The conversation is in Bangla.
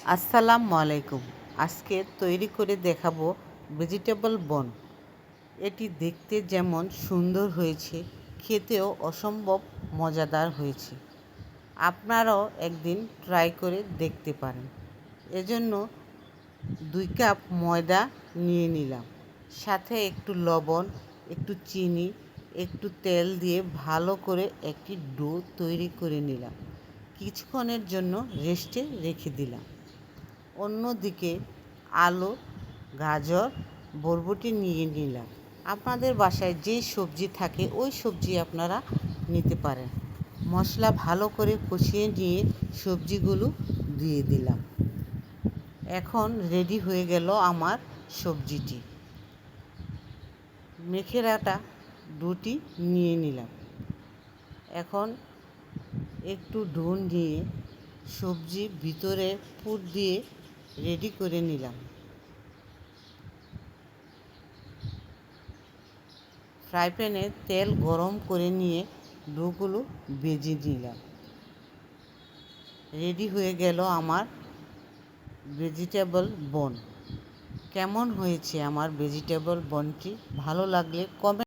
আসসালামু আলাইকুম। আজকে তৈরি করে দেখাবো ভেজিটেবল বন। এটি দেখতে যেমন সুন্দর হয়েছে, খেতেও অসম্ভব মজাদার হয়েছে। আপনারাও একদিন ট্রাই করে দেখতে পারেন। এজন্য 2 কাপ ময়দা নিয়ে নিলাম, সাথে একটু লবণ, একটু চিনি, একটু তেল দিয়ে ভালো করে একটি ডো তৈরি করে নিলাম। কিছুক্ষণের জন্য রেস্টে রেখে দিলাম। অন্যদিকে আলু, গাজর, বরবটি নিয়ে নিলাম। আপনাদের বাসায় যে সবজি থাকে ওই সবজি আপনারা নিতে পারেন। মশলা ভালো করে কষিয়ে নিয়ে সবজিগুলো দিয়ে দিলাম। এখন রেডি হয়ে গেল আমার সবজিটি। মেখে রাখা ডোটি নিয়ে নিলাম। এখন একটু ডো নিয়ে সবজি ভিতরে পুর দিয়ে রেডি করে নিলাম। ফ্রাই প্যানে তেল গরম করে নিয়ে ডোগুলো ভেজে নিলাম। রেডি হয়ে গেল আমার ভেজিটেবল বন। কেমন হয়েছে আমার ভেজিটেবল বনটি? ভালো লাগলে কমেন্ট